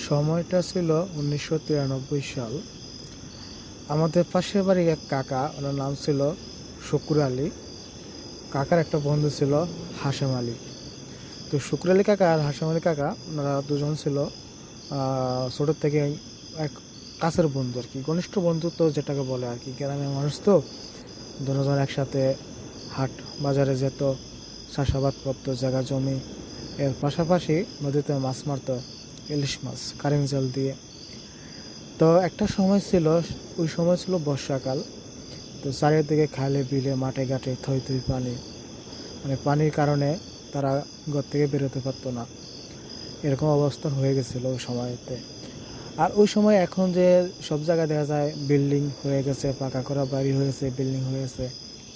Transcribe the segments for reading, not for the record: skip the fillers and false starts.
সময়টা ছিল ১৯৯৩ সাল। আমাদের পাশের বাড়ির এক কাকা, ওনার নাম ছিল শুক্র আলী। কাকার একটা বন্ধু ছিল হাশেম আলী। তো শুক্র আলী কাকা আর হাশেম আলী কাকা, ওনারা দুজন ছিল ছোটোর থেকে এক কাছের বন্ধু আর কি, ঘনিষ্ঠ বন্ধুত্ব যেটাকে বলে আর কি। গ্রামের মানুষ তো দুজন একসাথে হাট বাজারে যেত, চাষাবাদ করতো, জায়গা জমি, এর পাশাপাশি নদীতে মাছ মারতো, ইলিশ মাছ কারেন্ট জাল দিয়ে। তো একটা সময় ছিল, ওই সময় ছিল বর্ষাকাল। তো চারিদিকে খালে বিলে মাঠে ঘাটে থই থই পানি, মানে পানির কারণে তারা ঘর থেকে বেরোতে পারতো না, এরকম অবস্থা হয়ে গেছিলো ওই সময়তে। আর ওই সময় এখন যে সব জায়গায় দেখা যায় বিল্ডিং হয়ে গেছে, পাকা করা বাড়ি হয়েছে, বিল্ডিং হয়েছে।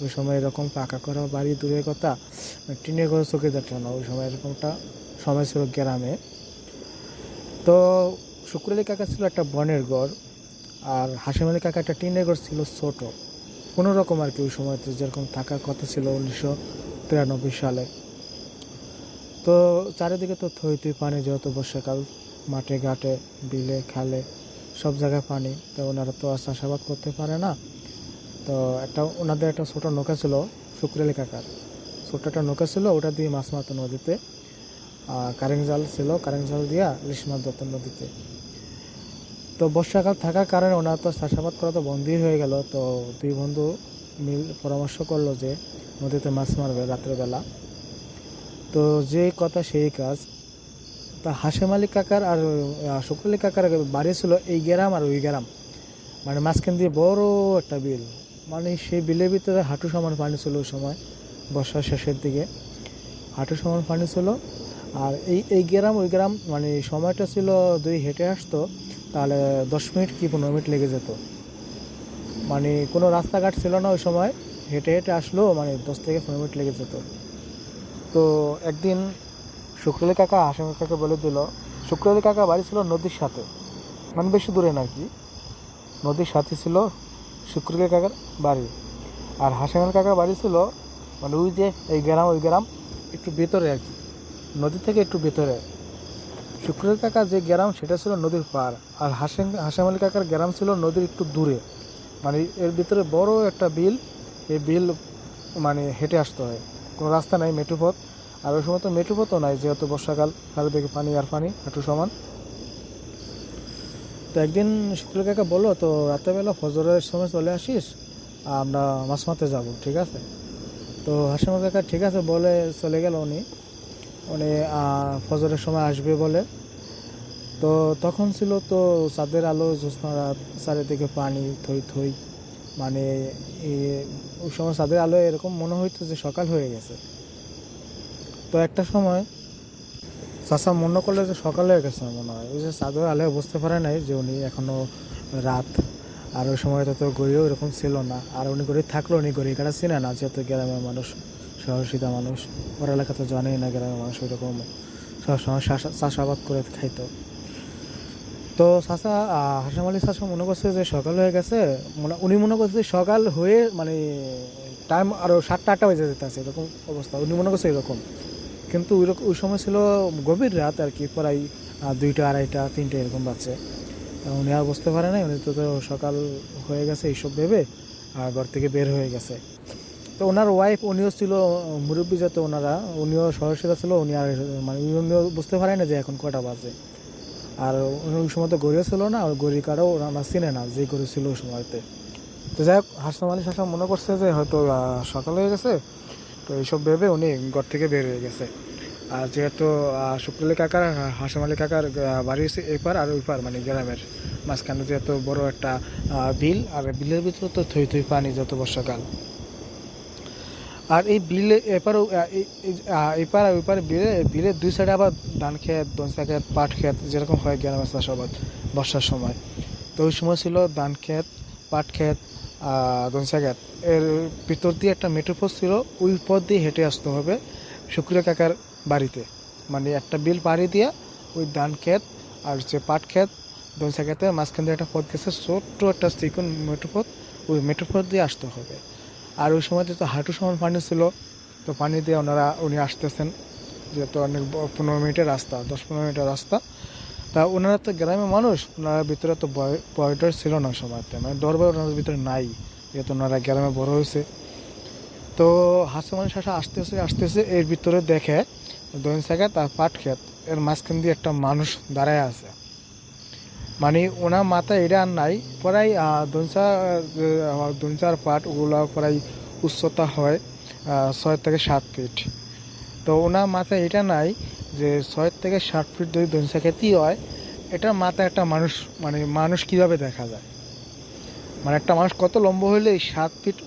ওই সময় এরকম পাকা করা বাড়ি দূরের কথা, টিনের ঘরে চোখে দেখতো না। ওই সময় এরকমটা সময় ছিল গ্রামে। তো শুক্র আলী কাকা ছিল একটা বনের ঘর, আর হাশেম আলী কাকা একটা টিনের ঘর ছিল ছোট, কোনো রকম আর কি। ওই সময়তে যেরকম থাকার কথা ছিল ১৯৯৩ সালে। তো চারিদিকে তো থই থই পানি, যেহেতু বর্ষাকাল, মাঠে ঘাটে বিলে খালে সব জায়গায় পানি। তো ওনারা তো আর চাষাবাদ করতে পারে না। তো ওনাদের একটা ছোটো নৌকা ছিল শুক্র আলী কাকার, ছোট্ট একটা নৌকা ছিল, ওটা দিয়ে মাছ মারতো নদীতে। কারেন্ট জাল ছিল, কারেন্ট জাল দিয়া ইলিশ মাছ ধরতো নদীতে। তো বর্ষাকাল থাকার কারণে ওনার তো চাষাবাদ করা তো বন্ধই হয়ে গেল। তো দুই বন্ধু পরামর্শ করলো যে নদীতে মাছ মারবে রাত্রেবেলা। তো যে কথা সেই কাজ। তা হাশেম আলী কাকার আর শুক্র আলী কাকার বাড়ি ছিল এই গ্রাম আর ওই গ্রাম, মানে মাঝখান দিয়ে বড় একটা বিল, মানে সেই বিলের ভিতরে হাঁটু সমান পানি ছিল ওই সময়, বর্ষার শেষের দিকে হাঁটু সমান পানি ছিল। আর এই গ্রাম ওই গ্রাম, মানে সময়টা ছিল যদি হেঁটে আসতো তাহলে 10 মিনিট কি 15 মিনিট লেগে যেত। মানে কোনো রাস্তাঘাট ছিল না ওই সময়, হেঁটে হেঁটে আসলেও মানে 10 থেকে 15 মিনিট লেগে যেত। তো একদিন শুক্র আলী কাকা হাশেম কাকাকে বলে দিল, শুক্র আলী কাকা বাড়ি ছিল নদীর সাথে, মানে বেশি দূরে না কি, নদীর সাথে ছিল শুক্র আলী কাকার বাড়ি। আর হাশেম আলী কাকার বাড়ি ছিল মানে ওই যে এই গ্রাম ওই গ্রাম একটু ভেতরে আর কি, নদী থেকে একটু ভেতরে। শুক্র আলী কাকার যে গ্রাম সেটা ছিল নদীর পার, আর হাশেম আলী কাকার গ্রাম ছিল নদীর একটু দূরে, মানে এর ভিতরে বড় একটা বিল। এই বিল মানে হেঁটে আসতে হয়, কোনো রাস্তা নাই, মেঠো পথ। আর ওই সময় তো মেঠো পথও নাই, যেহেতু বর্ষাকাল, চারিদিকে পানি আর পানি হাঁটু সমান। তো একদিন শুক্র কাকা বললো, তো রাত্রেবেলা ফজরের সময় চলে আসিস, আমরা মাছ মারতে যাবো, ঠিক আছে? তো হাশেম কাকা ঠিক আছে বলে চলে গেল। উনি ফজরের সময় আসবে বলে। তো তখন ছিল তো চাঁদের আলো, জ্যোৎস্না রাত, চারিদিকে পানি থই থই, মানে ওই সময় চাঁদের আলো এরকম মনে হইতো যে সকাল হয়ে গেছে। তো একটা সময় চাচা মনে করলে যে সকাল হয়ে গেছে মনে হয়, ওই যে চাঁদের আলো বুঝতে পারে নাই যে উনি এখনও রাত। আর ওই সময়টা তো গড়িও এরকম ছিল না, আর উনি গড়ি থাকলো, উনি গড়ি কাটা চিনে না, যেহেতু গ্রামের মানুষ, শহরসিদা মানুষ, ওর এলাকা তো জানেই না গ্রামের মানুষ ওইরকম সবসময় চাষাবাদ করে খাইতো। তো চাচা হাশেম আলী চাচা মনে করছে যে সকাল হয়ে গেছে, উনি মনে করছে সকাল হয়ে মানে টাইম আরও 7টা-8টা বেজে যেতে আছে, এরকম অবস্থা উনি মনে করছে এরকম। কিন্তু ওই সময় ছিল গভীর রাত আর কি, প্রায় 2টা, 2:30, 3টে এরকম বাজছে। উনি আর বুঝতে পারে নাই, উনি তো সকাল হয়ে গেছে এইসব ভেবে ঘর থেকে বের হয়ে গেছে। তো ওনার ওয়াইফ, উনিও ছিল মুরব্বী, যাতে উনিও সহসিদা ছিল, উনি আর মানে উনিও বুঝতে পারে না যে এখন কটা বাজে। আর ওই সময় তো গড়িও ছিল না, ওই গড়ি কাটাও ওনারা চিনে না যে গড়ি ছিল ওই সময়তে। তো যাই হোক, হাশেম আলী শাসা মনে করছে যে হয়তো সকাল হয়ে গেছে, তো এইসব ভেবে উনি ঘর থেকে বের হয়ে গেছে। আর যেহেতু শুক্র আলী কাকার হাশেম আলী কাকার বাড়ি হচ্ছে এপার আর ওই পার, মানে গ্রামের মাঝখানে যেহেতু বড় একটা বিল, আর বিলের ভিতরে তো থই থই পানি যত বর্ষাকাল। আর এই বিলে এপারও এপার আর ওইপার বিলের দুই সাইডে আবার ধান ক্ষেত, দোনসা ক্ষেত, পাট ক্ষেত, যেরকম হয় গ্রামের চাষাবাদ বর্ষার সময়। তো ওই সময় ছিল ধান ক্ষেত, পাট ক্ষেত, দোনসা ক্ষেত, এর ভিতর দিয়ে একটা মেঠো পথ ছিল, ওই পথ দিয়ে হেঁটে আসতে হবে শুক্র কাকার বাড়িতে। মানে একটা বিল পাড়ি দিয়ে ওই ধান ক্ষেত আর যে পাট ক্ষেত, দোনসা ক্ষেতের মাঝখান দিয়ে একটা পথ গেছে, ছোট্ট একটা চিকন মেঠো পথ, ওই মেঠো পথ দিয়ে আসতে হবে। আর ওই সময়তে তো হাঁটু সমান পানি ছিল, তো পানি দিয়ে উনি আসতেছেন, যেহেতু অনেক 15 মিনিটের রাস্তা, 10-15 মিনিটের রাস্তা। তা ওনারা তো গ্রামের মানুষ, ওনার ভিতরে তো ভয়টার ছিল না সময়তে, মানে ডর ভয় ওনার ভিতরে নাই, যেহেতু ওনারা গ্রামে বড় হয়েছে। তো হাসেমান শাসা আসতেছে আসতেছে, এর ভিতরে দেখে দইনসাকে তার পাট ক্ষেত, এর মাঝখান দিয়ে একটা মানুষ দাঁড়ায় আছে। মানে ওনার মাথায় এটা আর নাই, প্রায় দইনসার পাট ওগুলো প্রায় উচ্চতা হয় 6 থেকে 7 ফিট। তো ওনার মাথায় এটা নাই যে 6 থেকে 7 ফিট যদি দইনসা খেতে হয়, এটার মাথায় একটা মানুষ, মানে মানুষ কিভাবে দেখা যায়, মানে একটা মানুষ কত লম্বা হলে 7 ফিট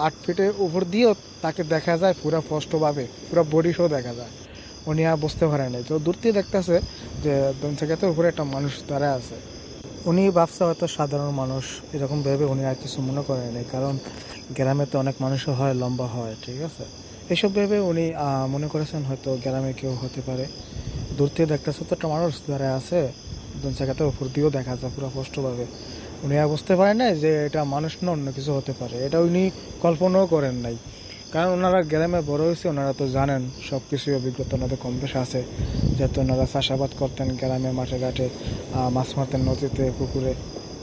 8 ফিটের উপর দিয়েও তাকে দেখা যায় পুরো স্পষ্টভাবে, পুরো বডি শো দেখা যায়। উনি আর বুঝতে পারে নাই, তো দূর থেকে দেখতেছে যে দইনসাকে উপরে একটা মানুষ দাঁড়ায় আছে। উনি ভাবছে হয়তো সাধারণ মানুষ, এরকম ভেবে উনি আর কিছু মনে করেন নাই, কারণ গ্রামে তো অনেক মানুষও হয়, লম্বা হয়, ঠিক আছে। এসব ভেবে উনি মনে করেছেন হয়তো গ্রামে কেউ হতে পারে। দূর থেকে দেখতেছে তো একটা মানুষ দাঁড়ায় আছে, দইনসাকে উপর দিয়েও দেখা যায় পুরো স্পষ্টভাবে। উনি আর বুঝতে পারেন নাই যে এটা মানুষ না অন্য কিছু হতে পারে, এটা উনি কল্পনাও করেন নাই, কারণ ওনারা গ্রামে বড় হয়েছে, ওনারা তো জানেন সব কিছুই, অভিজ্ঞতা ওনাদের কম বেশ আছে, যেহেতু ওনারা চাষাবাদ করতেন গ্রামে, মাঠে ঘাটে মাছ মারতেন, নদীতে, পুকুরে,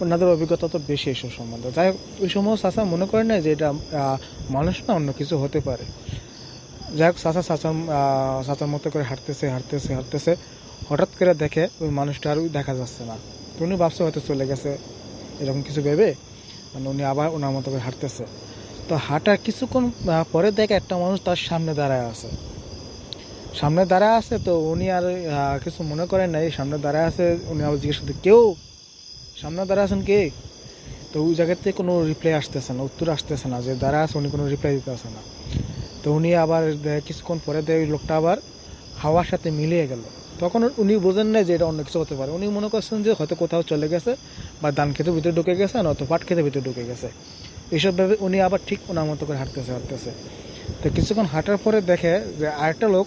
ওনাদের অভিজ্ঞতা তো বেশি এসব সম্বন্ধে। যাই হোক, ওই সময় চাষা মনে করেন না যে এটা মানুষ না অন্য কিছু হতে পারে। যাই হোক, চাচার মতো করে হাঁটতেছে হাঁটতেছে হাঁটতেছে, হঠাৎ করে দেখে ওই মানুষটা আর দেখা যাচ্ছে না। তো উনি ভাবছে হয়তো চলে গেছে, এরকম কিছু ভেবে মানে উনি আবার ওনার মতো করে হাঁটতেছে। তো হাঁটার কিছুক্ষণ পরে দেখে একটা মানুষ তার সামনে দাঁড়ায় আছে। সামনে দাঁড়ায় আছে, তো উনি আর কিছু মনে করেন নাই, সামনে দাঁড়ায় আছে। উনি আবার জিজ্ঞেস করতে, কেউ সামনে দাঁড়ায় আছেন কে? তো ওই জায়গার থেকে কোনো রিপ্লাই আসতেছে না, উত্তর আসতেছে না, যে দাঁড়ায় আছে উনি কোনো রিপ্লাই দিতে আসে না। তো উনি আবার কিছুক্ষণ পরে ওই লোকটা আবার হাওয়ার সাথে মিলিয়ে গেল। তখন উনি বোঝেন না যে এটা অন্য কিছু হতে পারে, উনি মনে করছেন যে হয়তো কোথাও চলে গেছে, বা ধান খেতে ভিতরে ঢুকে গেছে, নয়তো পাট খেতে ভিতরে ঢুকে গেছে। এইসব ভেবে উনি আবার ঠিক ওনার মতো করে হাঁটতেছে হাঁটতেছে। তো কিছুক্ষণ হাঁটার পরে দেখে যে আরেকটা লোক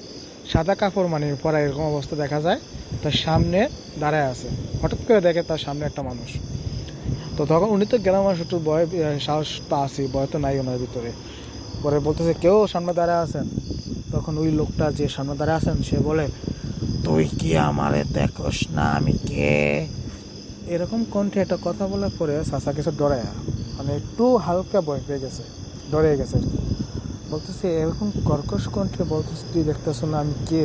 সাদা কাপড় মানে পরা, এরকম অবস্থা দেখা যায়, তার সামনে দাঁড়ায় আছে। হঠাৎ করে দেখে তার সামনে একটা মানুষ। তো তখন উনি তো গ্রামের মানুষ, একটু ভয় সাহস তো আছে, ভয় তো নাই ওনার ভিতরে। পরে বলতেছে, কেউ সামনে দাঁড়ায় আছেন? তখন ওই লোকটা যে সামনে দাঁড়ায় আছেন সে বলে, তুই কি আমারে দেখোস না আমি কে? এরকম কণ্ঠে একটা কথা বলার পরে চাচা কিছু ডরায়, মানে একটু হালকা ভয় পেয়ে গেছে, ডরে গেছে আর কি। বলতেছে এরকম কর্কশ কণ্ঠে বলতেছে, তুই দেখতেছ না আমি কে?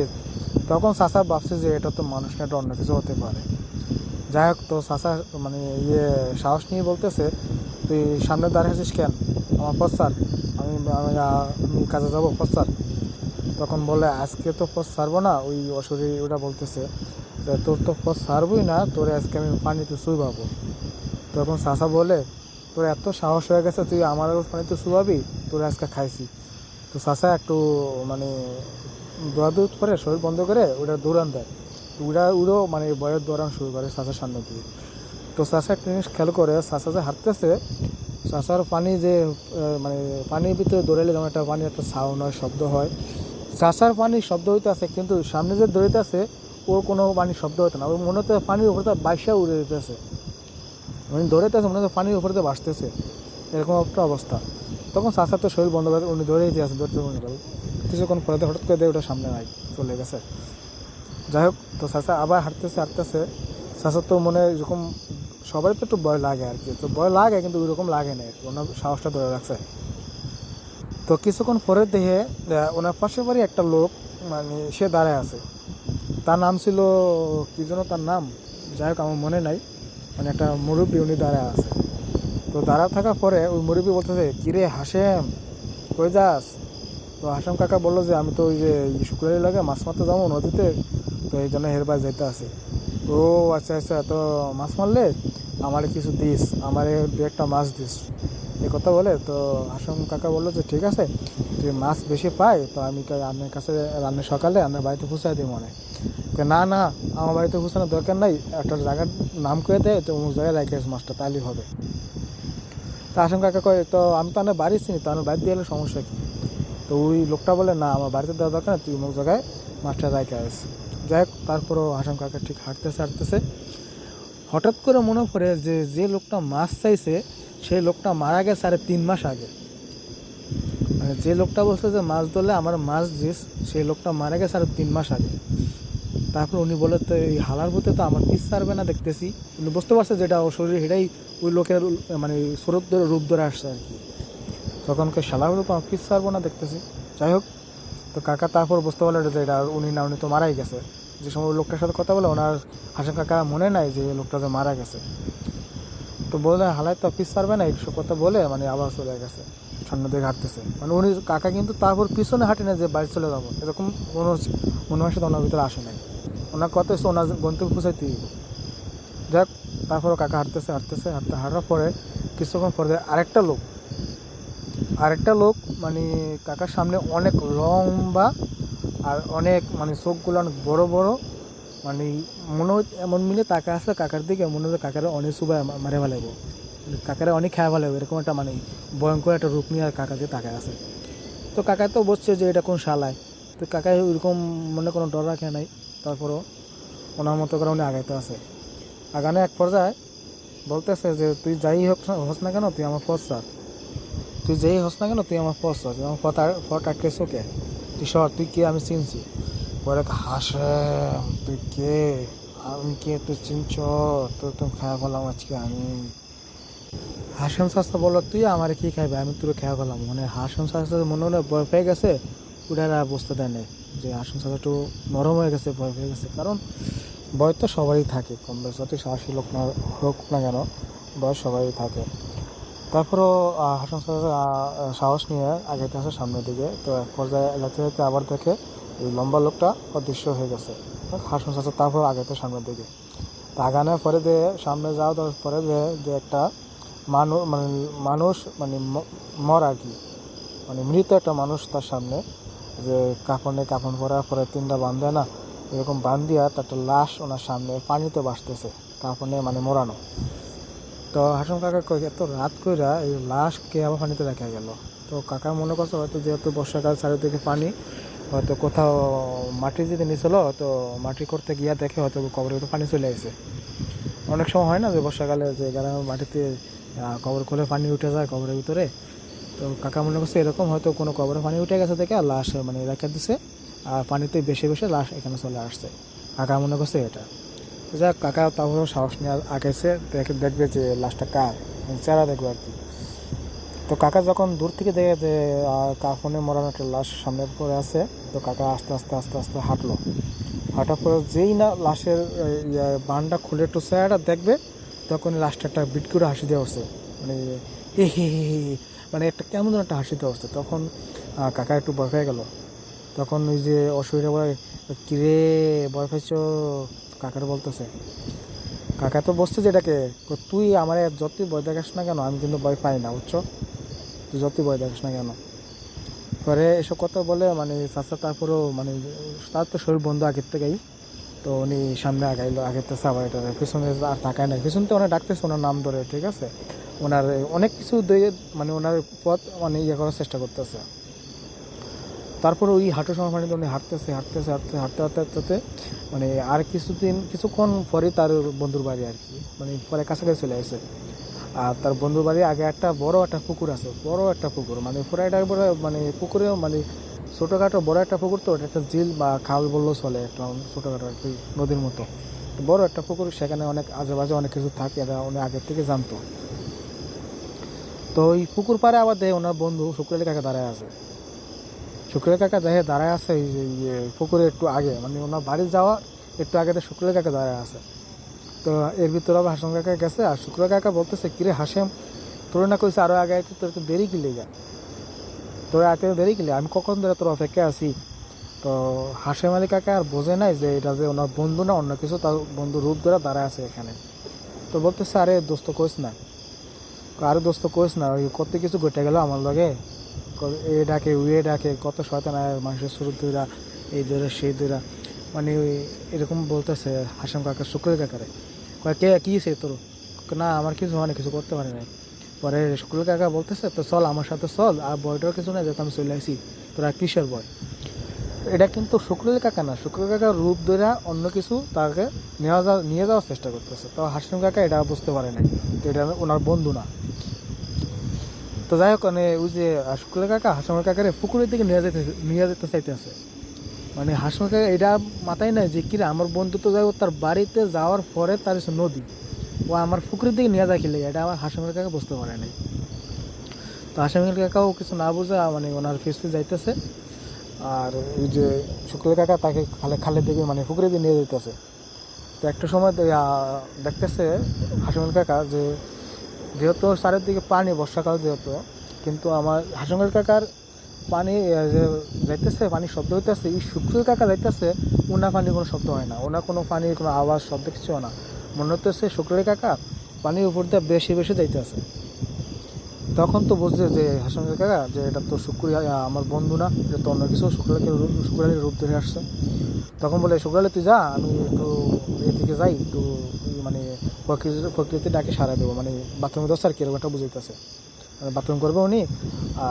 তখন চাচা ভাবছে যে এটা তো মানুষ না, এটা অন্য কিছু হতে পারে। যাই হোক, তো চাচা মানে সাহস নিয়ে বলতেছে, তুই সামনে দাঁড়িয়ে আছিস কেন? আমার পথ ছাড়, আমি আমি আমি কাজে যাবো, পথ ছাড়। তখন বলে, আজকে তো পথ ছাড়বো না। ওই অশরীর ওটা বলতেছে, তোর তো পথ ছাড়বই না, তোরে আজকে আমি পানিতে চুবাবো। তখন চাচা বলে, তোর এত সাহস হয়ে গেছে, তুই আমার পানিতে চুবাবি, তোরে আজকে খাইছি। তো চাচা একটু মানে দৌড়াদৌড় করে, শরীর বন্ধ করে ওটা দৌড়ান দেয়। উড়ো মানে বয়ের দৌড়ান শুরু করে চাচার সামনে দিয়ে। তো চাচা একটা জিনিস খেয়াল করে, চাচা যে হাঁটতেছে, চাচার পানি যে মানে পানির ভিতরে দৌড়াইলে যেমন একটা পানি একটা সাউন্ড হয়, শব্দ হয়, চাচার পানির শব্দ হইতে আছে, কিন্তু সামনে যে দৌড়িতে আছে ওর কোনো পানির শব্দ হতো না। ওর মনে হচ্ছে পানির উপরে বাইশা উড়ে যেতেছে, মানে দৌড়াইতেছে মনে হচ্ছে পানির উপরে ভাসতেছে, এরকম একটা অবস্থা। তখন চাচার তো শরীর বন্ধ করে উনি দৌড়েই আছে, দৌড়তে মনে গেল। কিছুক্ষণ পরে হঠাৎ করে দিয়ে ওটা সামনে নাই, চলে গেছে। যাই হোক, তো চাচা আবার হাঁটতেছে হাঁটতেছে। চাচার তো মনে এরকম, সবারই তো একটু ভয় লাগে আর কি, তো ভয় লাগে কিন্তু ওইরকম লাগে না আর কি, ওনার সাহসটা ধরে রাখছে। তো কিছুক্ষণ পরে দেখে ওনার পাশে বাড়ি একটা লোক, মানে সে দাঁড়ায় আছে। তার নাম ছিল কি যেন তার নাম, যাই হোক আমার মনে নাই। মানে একটা মুরব্বী, উনি দাঁড়ায় আছে। তো দাঁড়া থাকার পরে ওই মুরব্বী বলতেছে, কিরে হাসেম, কই যাস? তো হাসেম কাকা বললো যে আমি তো ওই যে শুক্রবারের লাগে মাছ মারতে যাবো নদীতে, তো এই জন্য হেরবার যেতে আছে। ও আচ্ছা আচ্ছা, তো মাছ মারলে আমার কিছু দিস, আমার দু একটা মাছ দিস, এই কথা বলে। তো হাসেম কাকা বললো যে ঠিক আছে, যদি মাছ বেশি পাই তো আমি আপনার কাছে রান্না সকালে আপনার বাড়িতে পৌঁছাই দিই মনে। না না, আমার বাড়িতে পৌঁছানোর দরকার নাই, একটা জায়গার নাম করে দেয়, তো অমুক জায়গায় রাখে মাছটা, তাহলেই হবে। তো হাসেম কাকা কয়, তো আমি তো আপনার বাড়ি চিনি, তো আমার বাড়ি দিয়ে এলে সমস্যা কী? তো ওই লোকটা বলে, না আমার বাড়িতে দেওয়া দরকার না, তুই অমুক জায়গায় মাছটা রাখে আস। যাই হোক, তারপরও হাসেম কাকা ঠিক হাঁটতেছে হাঁটতেছে, হঠাৎ করে মনে পড়ে যে যে লোকটা মাছ চাইছে সেই লোকটা মারা গেছে 3.5 মাস আগে। মানে যে লোকটা বলছে যে মাছ ধরলে আমার মাছ দিস, সেই লোকটা মারা গেছে 3 মাস আগে। তারপর উনি বলে তো এই হালার ভূতে তো আমার পিস ছাড়বে না দেখতেছি। উনি বুঝতে পারছে যেটা ও শরীরে সেটাই ওই লোকের মানে স্বরূপ ধরে রূপ ধরে আসছে আর কি। তখন কে শালার ভূতে তো আমার পিস ছাড়বো না দেখতেছি। যাই হোক, তো কাকা তারপর বুঝতে পারলো যে এটা উনি না, উনি তো মারাই গেছে। যে সময় ওই লোকটার সাথে কথা বলে ওনার হাসান কাকা মনে নাই যে লোকটা যে মারা গেছে। তো বলে হালাই তো পিস ছাড়বে না এইসব কথা বলে মানে আবার চলে গেছে, সামনের দিকে হাঁটতেছে। মানে উনি কাকা কিন্তু তারপর পিছনে হাঁটে না যে বাড়ি চলে যাবো, এরকম কোনো মনের সাথে ওনার ভিতরে আসে নাই। ওনার কথা হচ্ছে ওনার গন্তব্য পৌঁছাইতেই। যাক, তারপরে কাকা হাঁটতেছে হাঁটতেছে হাঁটার পরে কিছুক্ষণ পরে আরেকটা লোক মানে কাকার সামনে অনেক লম্বা আর অনেক মানে চোখগুলো অনেক বড় বড়, মানে মনে হচ্ছে এমন মিলে তাকা আসলে কাকার দিকে মনে হচ্ছে কাকারে অনেক সুবাই মারে ফেলাইব, কাকারে অনেক খেয়া ফেলাইব, এরকম একটা মানে ভয়ঙ্কর একটা রূপ নিয়ে কাকা দিয়ে তাকায় আছে। তো কাকা তো বলছে যে এটা কোন শালায়, তো কাকায় ওইরকম মনে কোনো ডর রাখে নাই। তারপরও ওনার মতো করে উনি আগাইতে আছে। আগানে এক পর্যায়ে বলতেছে যে তুই যাই হোস না কেন তুই আমার পথ স্যার, তুই যেই হোস না কেন তুই আমার পথ স্যার, তুই আমার পথ আটকেছ কে, তুই সর, তুই কে আমি চিনছি। পরে হাসে, তুই কে, আমি কে, তুই চিনছ, তোর তো খেয়া ফেলাম আজকে আমি। হাসেম শাস্তা বললো তুই আমার কি খাইবে, আমি তোর খেয়া ফেলাম। মানে হাসেম শাস্তা মনে হলে ভয় পেয়ে গেছে, উঠারা বুঝতে দেয় না যে হাসেম শাস্তা একটু নরম হয়ে গেছে, ভয় পেয়ে গেছে। কারণ ভয় তো সবারই থাকে, কম বেশ যত সাহসী লোক না হোক না কেন, ভয় সবারই থাকে। তারপরও হাসন সাহস নিয়ে আগাইতে আসে সামনের দিকে। তো এক পর্যায়ে যেতে যেতে আবার দেখে ওই লম্বা লোকটা অদৃশ্য হয়ে গেছে। হাসন চাষা তারপর আগাইতে সামনের দিকে। তো আগানোর পরে দিয়ে সামনে যাও, তার পরে যে একটা মানুষ মানে মর আর কি, মানে মৃত একটা মানুষ তার সামনে, যে কাপড় পরার পরে তিনটা বান্ধে না, এরকম বান্ধিয়া তার একটা লাশ ওনার সামনে পানিতে ভাসতেছে, কাপড়ে মানে মোড়ানো। তো হাসন কাকা কই এত রাত কইরা এই লাশকে আবার পানিতে রাখা গেল। তো কাকা মনে করছে হয়তো যেহেতু বর্ষাকাল চারিদিকে পানি, হয়তো কোথাও মাটি যদি নিছিল, তো মাটি করতে গিয়া দেখে হয়তো কবরের ভিতরে পানি চলে আসে। অনেক সময় হয় না যে বর্ষাকালে যে গ্রামের মাটিতে কবর খুলে পানি উঠে যায় কবরের ভিতরে। তো কাকা মনে করছে এরকম হয়তো কোনো কবরে পানি উঠে গেছে দেখে লাশ মানে রেখে দিছে, আর পানিতে বেশি বেশি লাশ এখানে চলে আসছে। কাকা মনে করছে এটা। তো যাক, কাকা তারপরেও সাহস নিয়ে আগাইছে, দেখবে যে লাশটা কার, চেহারা দেখবে আর কি। তো কাকা যখন দূর থেকে দেখে যে কাফনে মরানো একটা লাশ সামনে পড়ে আছে, তো কাকা আস্তে আস্তে আস্তে আস্তে হাঁটার পরে যেই না লাশের বানটা খুলে একটু চেহারাটা দেখবে, তখন লাশটা একটা বিট করে হাসি দেওয়া হচ্ছে, মানে হে হে হে হে, মানে একটা কেমন যেন একটা হাসি দেওয়া হচ্ছে। তখন কাকা একটু ভয় পেয়ে গেল। তখন ওই যে অসুবিধা বলে কিরে ভয় পাইছ, কাকার বলতেছে। কাকা তো বসছে যেটাকে, তুই আমার যতই ভয় দেখাস না কেন আমি কিন্তু ভয় পাই না, বুঝছো, তুই যতই ভয় দেখাস না কেন। পরে এসব কথা বলে মানে চাচা তারপরেও মানে তার তো শরীর বন্ধু আগের থেকেই। তো উনি সামনে আগাইলো, আগেরতেছে আবার এটা পিছনে আর তাকায় নাই, পিছন তো অনেক ডাকতেছে ওনার নাম ধরে, ঠিক আছে, ওনার অনেক কিছু দিয়ে মানে ওনার পথ মানে ইয়ে করার চেষ্টা করতেছে। তারপরে ওই হাঁটু সময় পানিতে উনি হাঁটতেছে হাঁটতেছে হাঁটতে হাঁটতে হাঁটতে হাঁটতে মানে আর কিছুক্ষণ পরে তার বন্ধুর বাড়ি আর কি, মানে পরে কাছাকাছি চলে আসে। আর তার বন্ধুর বাড়ির আগে একটা বড় একটা পুকুর আছে, বড় একটা পুকুর, মানে পুরো একটা বড় মানে পুকুরে মানে ছোটোখাটো বড় একটা পুকুর, তো ওটা একটা ঝিল বা খাল বললেও চলে, একটা ছোটোখাটো আর কি নদীর মতো বড় একটা পুকুর। সেখানে অনেক আজেবাজে অনেক কিছু থাকে, এটা উনি আগের থেকে জানতো। তো ওই পুকুর পাড়ে আবার দেখে ওনার বন্ধু শুক্রালি কাকা দাঁড়ায় আছে। শুক্রালি কাকা দেখে দাঁড়ায় আছে এই যে পুকুরে একটু আগে, মানে ওনার বাড়ি যাওয়া একটু আগে তো শুক্রালি কাকা দাঁড়ায় আছে। তো এর ভিতরে আবার হাসেম কাকা গেছে, আর শুক্র কাকা বলতেছে কিরে হাসেম, তোর না কইছে আরো আগে আইতে, তোর তো দেরি কি লেগে, তোর আইতে দেরি কি, আমি কখন ধরে তোর অপেক্ষা আছি। তো হাসেম আলী কাকা আর বোঝে নাই যে এটা যে ওনার বন্ধু না অন্য কিছু, তার বন্ধু রূপ ধরে দাঁড়ায় আছে এখানে। তো বলতেছে আরে দোস্ত কইস না, আরে দোস্ত কইস না, ওই কত কিছু ঘটে গেল আমার লগে, এ ডাকে উয়ে ডাকে, কত শয়তান মানুষের শুরু দইরা এই দইরা সেই দইরা, মানে ওই এরকম বলতেছে হাসেম কাকা শুক্র কাকারে। কে কী সে তোর, না আমার কিছু মানে কিছু করতে পারে নাই। পরে শুক্র কাকা বলতেছে তো চল আমার সাথে চল, আর বয়টার কিছু না, যেহেতু আমি চলে আসি, তোরা কিসের বয়। এটা কিন্তু শুক্রলি কাকা না, শুক্র কাকার রূপ ধরে অন্য কিছু তাকে নিয়ে যাওয়ার চেষ্টা করতেছে। তো হাসিম কাকা এটা বুঝতে পারে নাই, তো এটা ওনার বন্ধু না। তো যাই হোক, মানে ওই যে শুক্র কাকা হাসিম কাকারে পুকুরের দিকে নিয়ে যেতে চাইতেছে, মানে হাসিমুল কাকা এটা মাথায় নাই যে কিরে আমার বন্ধু তো যাই তার বাড়িতে যাওয়ার পরে তার হচ্ছে নদী, ও আমার পুকুরের দিকে নিয়ে যায় খেলে, এটা আমার হাসিমুল কাকা বুঝতে পারে নাই। তো হাসিমুল কাকাও কিছু না বুঝে মানে ওনার ফেসে যাইতেছে, আর ওই যে শুক্র কাকা তাকে খালের দিকে মানে পুকুরের দিকে নিয়ে যাইতেছে। তো একটা সময় দেখতেছে হাসিমুল কাকা যে যেহেতু চারিদিকে পানি, বর্ষাকাল যেহেতু, কিন্তু আমার হাসিমুল কাকার পানি যে যাইতেছে, পানির শব্দ হইতেছে, এই শুক্র কাকা যাইতেছে, ওনা পানি কোনো শব্দ হয় না, ওনা কোনো পানির কোনো আওয়াজ শব্দ কিছু হয় না, মনে হতেছে শুক্র কাকা পানির উপর দিয়ে বেশি বেশি যাইতেছে। তখন তো বুঝছে যে হাসিমুল কাকা যে এটা তো আমার বন্ধু না, এটা তো অন্য কিছু, শুক্রালীর রূপ ধরে আসছে। তখন বলে শুক্রালী তুই যা, আমি একটু এদিকে যাই, একটু মানে প্রকৃতি ডাকে সারা দেবো, মানে বাথরুমে দোষ আর কি এরকম একটা বুঝাইতেছে, মানে বাথরুম করবে উনি।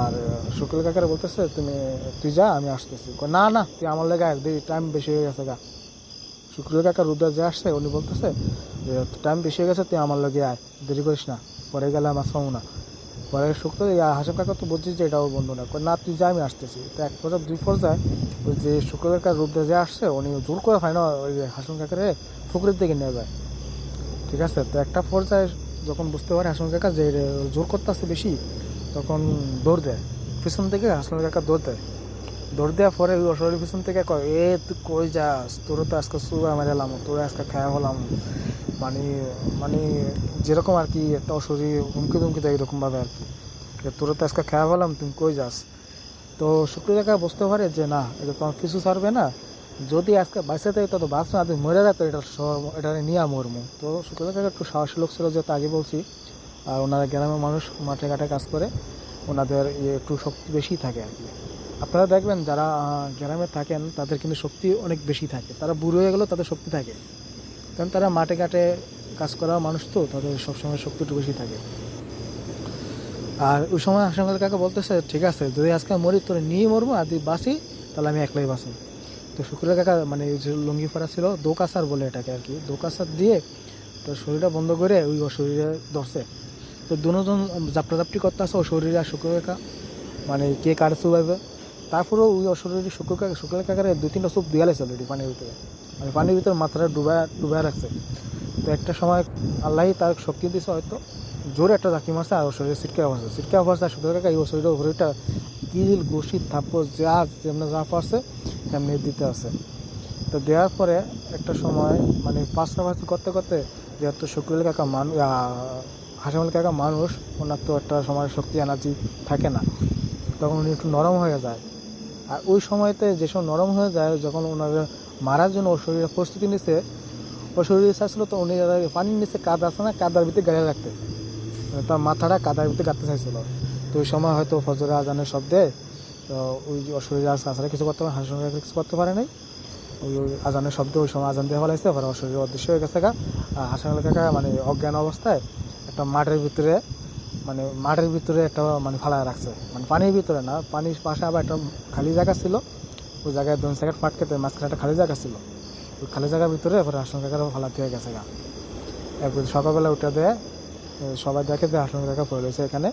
আর শুক্র কাকারে বলতেছে তুই যা, আমি আসতেছি। না না, তুই আমার লেগে আয়, টাইম বেশি হয়ে গেছে গা। শুক্র কাকা রুদ্র যে আসছে উনি বলতেছে যে টাইম বেশি হয়ে গেছে, তুই আমার লগে আয়, দেরি করিস না, পরে গেলে আমার পাবো না। পরে শুক্র হাসিম কাকা তো বুঝছিস যে এটা ওর বন্ধু না, না তুই যা, আমি আসতেছি। তো এক পর্যায়ে দুই পর্যায়ে ওই যে শুক্র কাকার রুদ্র যে আসছে উনি জোর করে হয় না, ওই যে হাসিম কাকারে পুকুরের দিকে নিয়ে যায়। ঠিক আছে, তো একটা পর্যায়ে যখন বুঝতে পারে হাসিম কাকা যে জোর করতে আসছে বেশি, তখন দৌড় দেয় পিছন থেকে, হাসিম কাকা দৌড় দেওয়ার পরে ওই অশরীর পিছন থেকে কয়, তুই কই যাস, তোরও তো আজকে চুবা মেরালাম, তোর আজকে খাওয়া হলাম, মানে মানে যেরকম আর কি একটা অশরীর হুমকি ধুমকি দেয় এরকমভাবে আর কি, তোরও তো আজকে খাওয়া হলাম, তুমি কই যাস। তো শুক্র কাকা বুঝতে পারে যে না, এটা তোমার কিছু ছাড়বে না, যদি আজকে বাঁচতে থাকে তত বাঁচ না, মরে যেত, এটা নিয়ে মরমু। তো শুক্র কাকা একটু সাহসী লোক ছিল, যেহেতু আগে বলছি, আর ওনারা গ্রামের মানুষ মাঠে ঘাটে কাজ করে, ওনাদের একটু শক্তি বেশি থাকে আর কি। আপনারা দেখবেন যারা গ্রামে থাকেন তাদের কিন্তু শক্তি অনেক বেশি থাকে, তারা বুড়ো হয়ে গেলেও তাদের শক্তি থাকে, কারণ তারা মাঠে ঘাটে কাজ করা মানুষ, তো তাদের সবসময় শক্তি একটু বেশি থাকে। আর ওই সময় হাসিম কাকা বলতেছে ঠিক আছে, যদি আজকে মরি তোরে নিয়ে মরবো, আর যদি বাঁচি তাহলে আমি একলাই বাঁচি। তো শুক্র কাকা মানে যে লুঙ্গি পরা ছিল, দোকাসার বলে এটাকে আর কি, দোকাসার দিয়ে তো শরীরটা বন্ধ করে ওই শরীরে ধরছে। তো দুজন জাপটাজাপটি করতে আসে ও শরীরে, আর শুক্র কাকা মানে কে কার চুবাইবে। তারপরেও ওই অশরীরী শুক্র কাকারে 2-3টা চুপ দিয়ে লাগছে অলরেডি পানির ভিতরে, মানে পানির ভিতরে মাথাটা ডুবায় রাখছে। তো একটা সময় আল্লাহই তার শক্তি দিছে, হয়তো জোরে একটা ঝাঁকি মারছে আর ওর শরীরে ছিটকে পারছে, আর শুক্র কাকা এই শরীরের উপরেটা কিল ঘুষি থাপ্পড় যেমনি যা পারছে তেমনি দিতে আছে। তো দেওয়ার পরে একটা সময় মানে পাঁচটা করতে করতে, যেহেতু শুক্রুল কাকা হাসিমুল কাকা মানুষ, ওনার তো একটা সময় শক্তি এনার্জি থাকে না, তখন উনি একটু নরম হয়ে যায়। আর ওই সময়তে যেসব নরম হয়ে যায়, যখন ওনার মারার জন্য ওর শরীরে প্রস্তুতি নিচ্ছে, ওর শরীরে চাইছিল তো উনি পানির নিচে কাদা আছে না, কাদার ভিতরে গাড়ি রাখতে, তার মাথাটা কাদার ভিতরে গাঁথতে চাইছিল। তো ওই সময় হয়তো ফজরে আজানের শব্দে তো ওই শরীরে তাছাড়া কিছু করতে পারে, হাসিমুল কাকা কিছু করতে পারে নাই, ওই আজানের শব্দে ওই সময় আজান দিয়ে ফেলাইছে, পরে ওর শরীরে অদৃশ্য হয়ে গেছে গা। আর হাসিমুল কাকা মানে অজ্ঞান অবস্থায় একটা মাঠের ভিতরে একটা মানে ফালায় রাখছে, মানে পানির ভিতরে না, পানির পাশে আবার একটা খালি জায়গা ছিল, ওই জায়গায় 2 সেকেন্ড ফাট খেতে মাঝখানে একটা খালি জায়গা ছিল, ওই খালি জায়গার ভিতরে এরপরে হাসিমুল কাকারও ফালাতে হয়ে গেছে গা। এরপর সকালবেলা উঠে দেয়, সবাই দেখে যে হাসিমুল কাকা পড়ে রয়েছে এখানে।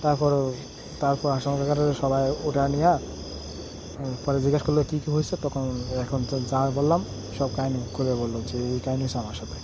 তারপর হাসিমুল কাকার সবাই উঠে নিয়ে পরে জিজ্ঞেস করলো কী কী হয়েছে, তখন এখন যা বললাম সব কাহিনী করে বললো যে এই কাহিনী হয়েছে আমার সাথে।